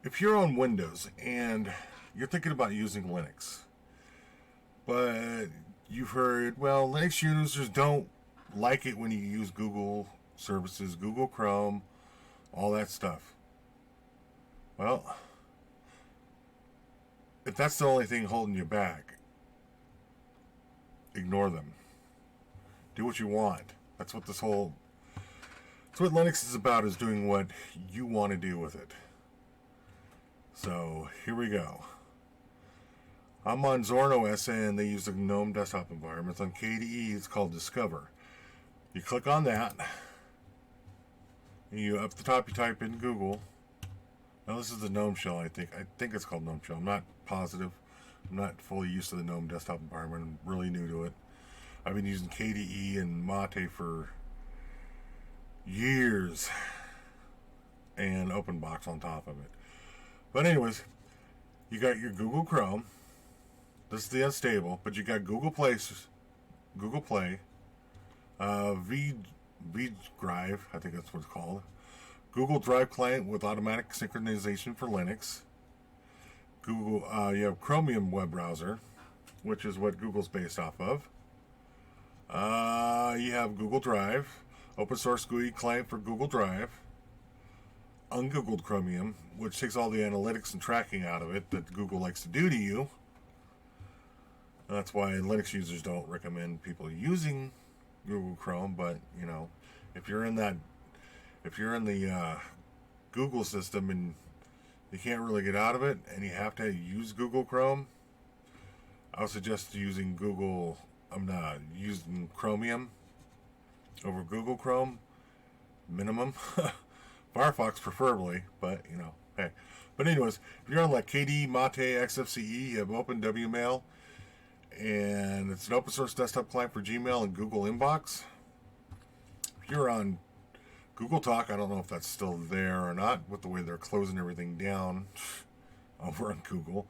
If you're on Windows and you're thinking about using Linux, but you've heard, well, Linux users don't like it when you use Google services, Google Chrome, all that stuff. Well, if that's the only thing holding you back, ignore them. Do what you want. That's what that's what Linux is about, is doing what you want to do with it. So here we go. I'm on Zorn OS and they use the GNOME desktop environment. On KDE, it's called Discover. You click on that, and you up the top you type in Google. Now this is the GNOME shell. I think it's called GNOME shell. I'm not positive. I'm not fully used to the GNOME desktop environment. I'm really new to it. I've been using KDE and Mate for years, and OpenBox on top of it. But anyways, you got your Google Chrome. This is the unstable, but you got Google Play, V Drive, I think that's what it's called. Google Drive client with automatic synchronization for Linux. You have Chromium web browser, which is what Google's based off of. You have Google Drive, open source GUI client for Google Drive. Ungoogled Chromium, which takes all the analytics and tracking out of it that Google likes to do to you. That's why Linux users don't recommend people using Google Chrome. But if you're in the Google system and you can't really get out of it, and you have to use Google Chrome, I would suggest using using Chromium over Google Chrome, minimum. Firefox preferably, but hey. But anyways, if you're on like KDE, Mate, XFCE, you have OpenWMail, and it's an open source desktop client for Gmail and Google Inbox. If you're on Google Talk, I don't know if that's still there or not, with the way they're closing everything down over on Google.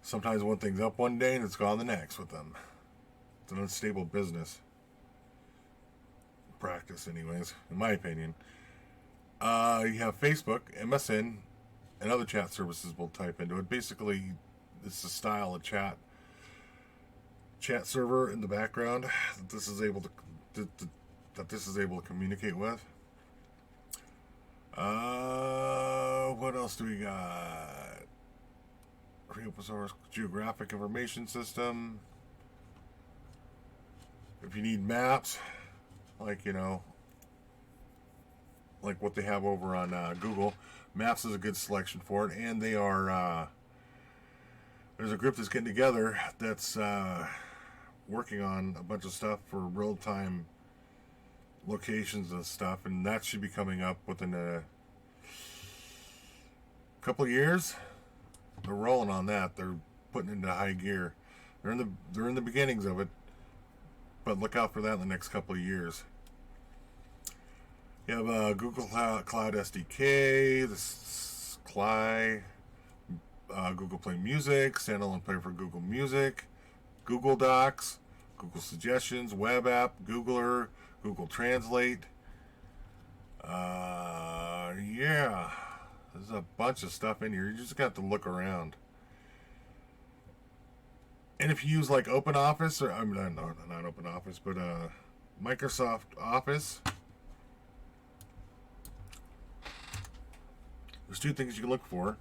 Sometimes one thing's up one day and it's gone the next with them. It's an unstable business practice, anyways, in my opinion. You have Facebook, MSN, and other chat services we'll type into it. Basically, it's the style of chat server in the background that this is able to communicate with. What else do we got? Free open source geographic information system. If you need maps, like what they have over on Google, Maps is a good selection for it. And they are there's a group that's getting together that's working on a bunch of stuff for real-time locations and stuff, and that should be coming up within a couple of years. They're rolling on that. They're putting it into high gear. They're in the beginnings of it, but look out for that in the next couple of years. You have Google Cloud SDK, this Cly, Google Play Music, standalone player for Google Music, Google Docs, Google Suggestions, Web App, Googler, Google Translate. Yeah, there's a bunch of stuff in here. You just got to look around. And if you use like OpenOffice, or not OpenOffice, but Microsoft Office, there's two things you can look for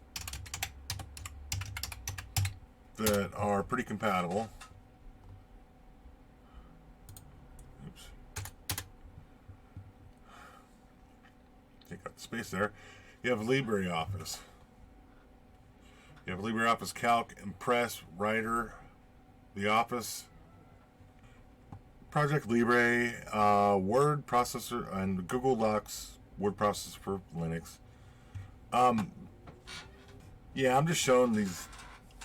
that are pretty compatible. Oops. Take out the space there. You have LibreOffice. You have LibreOffice Calc, Impress, Writer, The Office, Project Libre, Word Processor, and Google Docs Word Processor for Linux. Yeah, I'm just showing these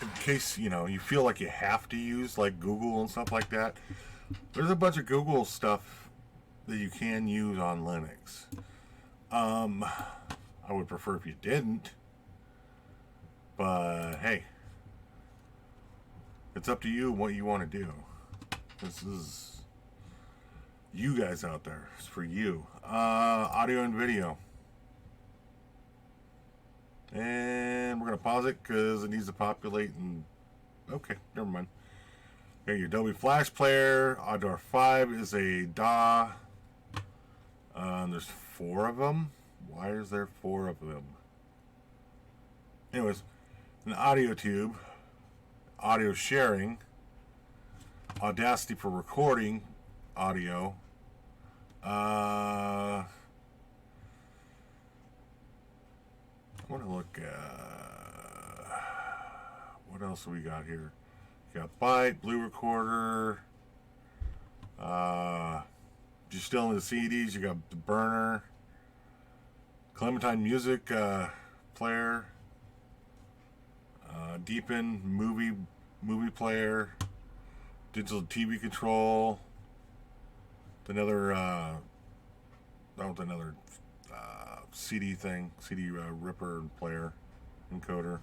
in case you feel like you have to use like Google and stuff like that. There's a bunch of Google stuff that you can use on Linux. I would prefer if you didn't, but hey, it's up to you what you want to do. This is you guys out there. It's for you. Audio and video. And we're going to pause it because it needs to populate. And okay, never mind. Okay, your Adobe Flash Player. Audor 5 is a DAW. There's 4 of them. Why is there 4 of them? Anyways, an audio tube, audio sharing, Audacity for recording audio. I want to look at what else we got here. You got Byte, Blue Recorder. Just still in the CDs. You got the Burner, Clementine Music player, Deepin movie player, digital TV control. Another that was another CD thing, CD ripper player, encoder.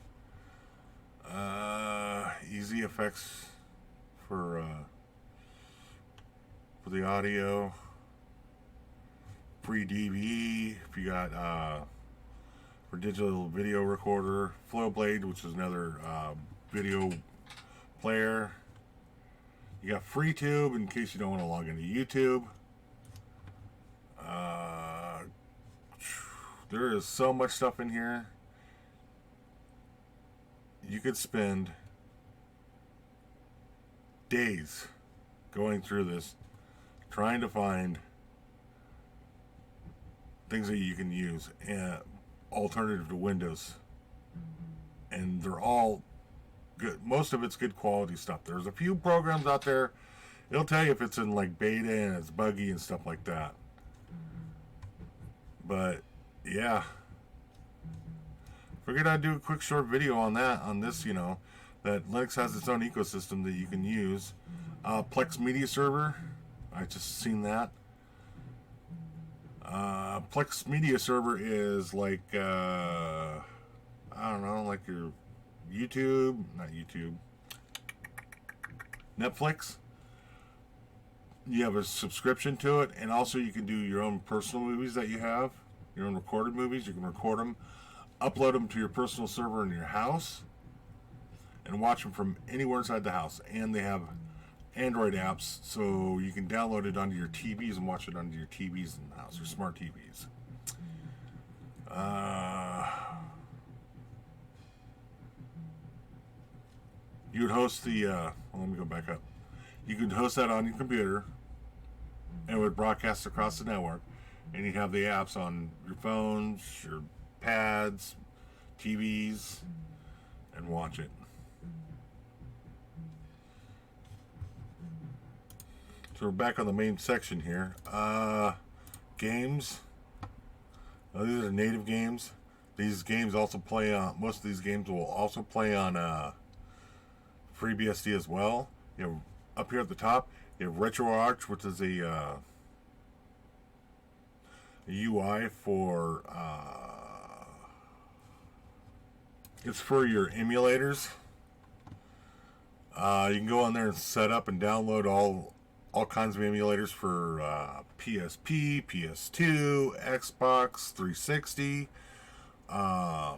Easy effects for the audio. Free DV if you got for digital video recorder. Flowblade, which is another video player. You got FreeTube in case you don't want to log into YouTube. There is so much stuff in here. You could spend days going through this, trying to find things that you can use alternative to Windows. And they're all good. Most of it's good quality stuff. There's a few programs out there, it'll tell you if it's in like beta and it's buggy and stuff like that. But yeah, figured I'd do a quick short video on that, on this, you know, that Linux has its own ecosystem that you can use. Plex Media Server, I just seen that. Plex Media Server is like I don't know, like your YouTube, not YouTube, Netflix. You have a subscription to it, and also you can do your own personal movies that you have, your own recorded movies. You can record them, upload them to your personal server in your house, and watch them from anywhere inside the house. And they have Android apps, so you can download it onto your TVs and watch it onto your TVs in the house, your smart TVs. You would host the, let me go back up. You could host that on your computer, and it would broadcast across the network, and you'd have the apps on your phones, your pads, TVs, and watch it. So we're back on the main section here. Games. Now, these are native games. These games also play on, most of these games will also play on FreeBSD as well. You know, up here at the top, you have RetroArch, which is a UI for it's for your emulators. You can go on there and set up and download all kinds of emulators for PSP, PS2, Xbox 360. I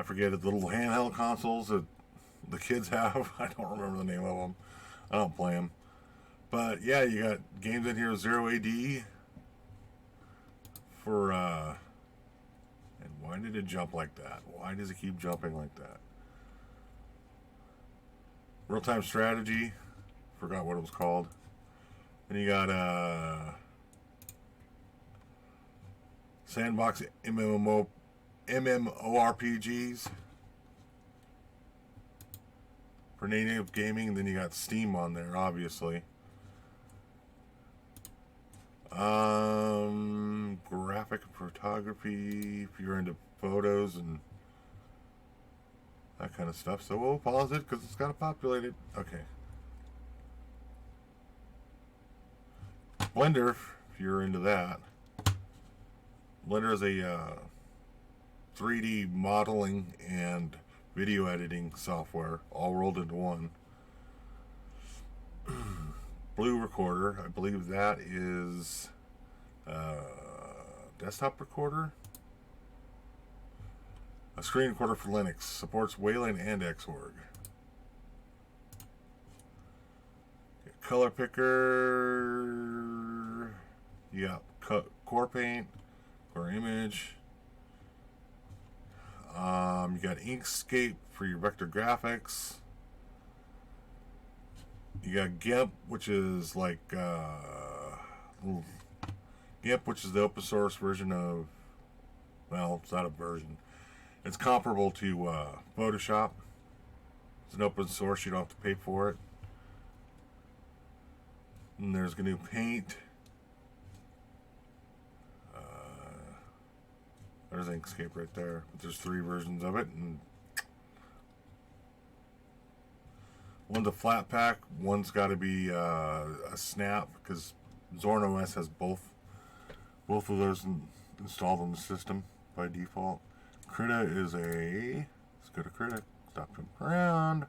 forget the little handheld consoles that the kids have. I don't remember the name of them. I don't play them. But yeah, you got games in here, Zero AD for and why did it jump like that? Why does it keep jumping like that? Real-time strategy, forgot what it was called. And you got Sandbox MMORPGs for native gaming, and then you got Steam on there, obviously. Graphic photography, if you're into photos and that kind of stuff. So we'll pause it because it's got to populate it. Okay. Blender, if you're into that. Blender is a 3D modeling and video editing software all rolled into one. Blue Recorder, I believe that is desktop recorder. A screen recorder for Linux. Supports Wayland and Xorg. Color picker. Yeah, core paint, core image. You got Inkscape for your vector graphics. You got GIMP, which is like GIMP, which is the open source version of. Well, it's not a version. It's comparable to Photoshop. It's an open source. You don't have to pay for it. And there's GNU Paint. There's Inkscape right there. But there's 3 versions of it, and one's a flat pack. One's got to be a snap because Zorn OS has both of those installed on the system by default. Krita is a. Let's go to Krita. Stop jumping around.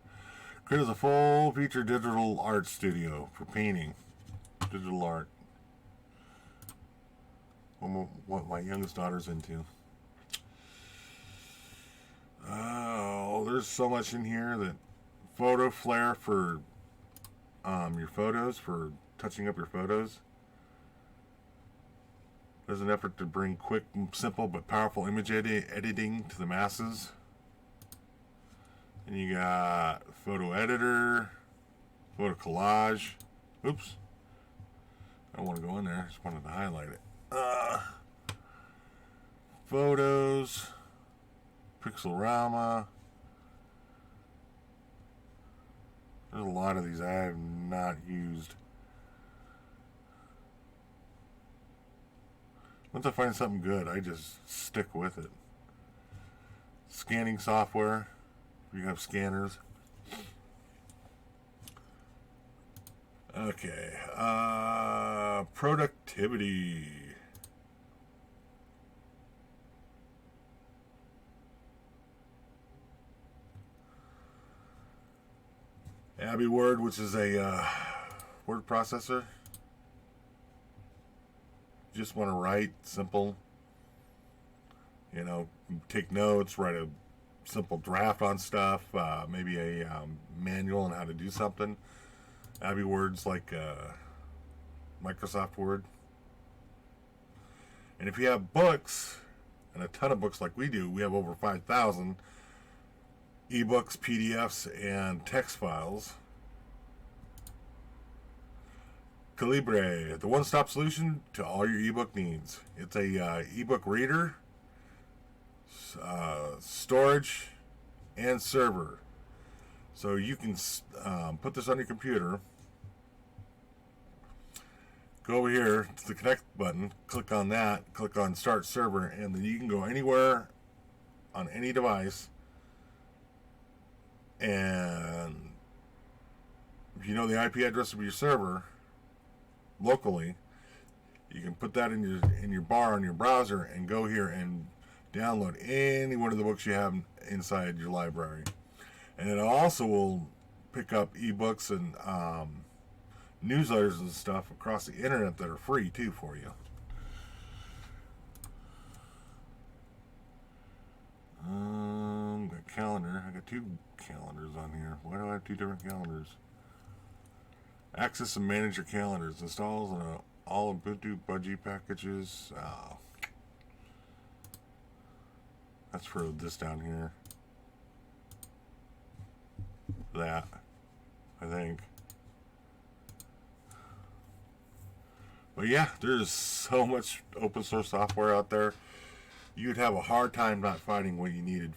Krita is a full-feature digital art studio for painting. Digital art. What my youngest daughter's into. Oh, there's so much in here. That Photo Flare for your photos, for touching up your photos. There's an effort to bring quick, simple, but powerful image editing to the masses. And you got Photo Editor, Photo Collage. Oops. I don't want to go in there. I just wanted to highlight it. Photos. Pixelrama. There's a lot of these I have not used. Once I find something good, I just stick with it. Scanning software. You have scanners. Okay. Productivity. Abby Word, which is a word processor. You just want to write simple. You know, take notes, write a simple draft on stuff, maybe a manual on how to do something. Abby Word's like Microsoft Word. And if you have books, and a ton of books like we do, we have over 5,000 ebooks, PDFs, and text files. Calibre, the one-stop solution to all your ebook needs. It's a ebook reader, storage, and server. So you can put this on your computer, go over here to the connect button, click on that, click on start server, and then you can go anywhere on any device. And if you know the IP address of your server locally, you can put that in your bar on your browser and go here and download any one of the books you have inside your library. And it also will pick up ebooks and newsletters and stuff across the internet that are free too for you. Got calendar. I got 2 calendars on here. Why do I have 2 different calendars? Access and manage your calendars. Installs on all Ubuntu Budgie packages. Oh. That's for this down here. That, I think. But yeah, there's so much open source software out there. You'd have a hard time not finding what you needed.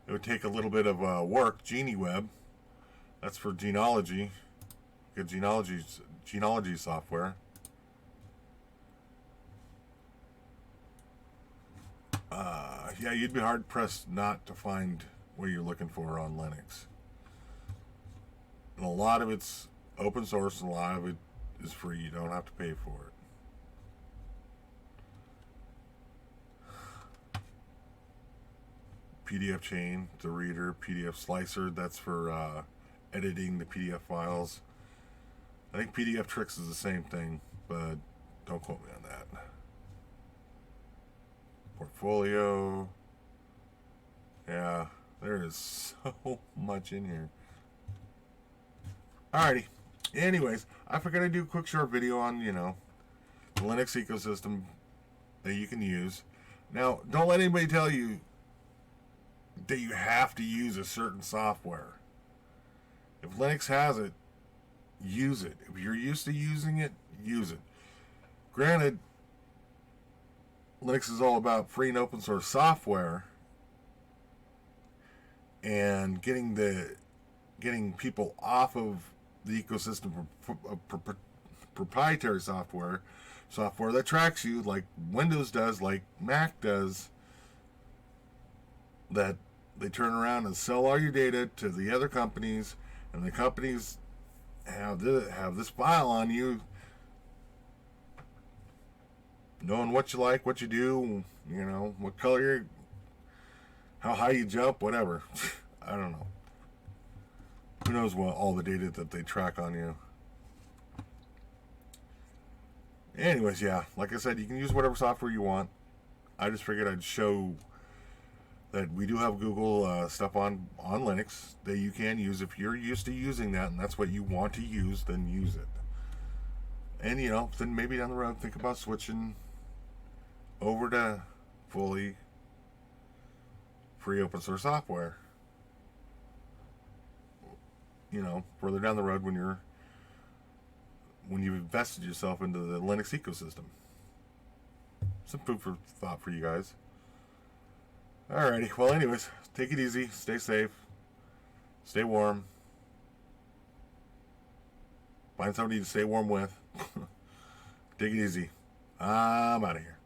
It would take a little bit of work. GenieWeb, that's for genealogy. Good genealogy software. Yeah, you'd be hard pressed not to find what you're looking for on Linux. And a lot of it's open source, and a lot of it is free. You don't have to pay for it. PDF Chain, the reader. PDF Slicer, that's for editing the PDF files. I think PDF Tricks is the same thing, but don't quote me on that. portfolio. Yeah, there is so much in here. Alrighty. Anyways, I forgot to do a quick short video on, the Linux ecosystem that you can use. Now, don't let anybody tell you that you have to use a certain software. If Linux has it, use it. If you're used to using it, use it. Granted, Linux is all about free and open source software and getting people off of the ecosystem of proprietary software that tracks you, like Windows does, like Mac does, that they turn around and sell all your data to the other companies, and the companies have this file on you, knowing what you like, what you do, what color you're, how high you jump, whatever. I don't know. Who knows what all the data that they track on you. Anyways, yeah, like I said, you can use whatever software you want. I just figured I'd show that we do have Google stuff on Linux that you can use. If you're used to using that and that's what you want to use, then use it. And, then maybe down the road, think about switching over to fully free open source software. Further down the road when you've invested yourself into the Linux ecosystem. Some food for thought for you guys. Alrighty, well anyways, take it easy, stay safe, stay warm, find somebody to stay warm with. Take it easy. I'm out of here.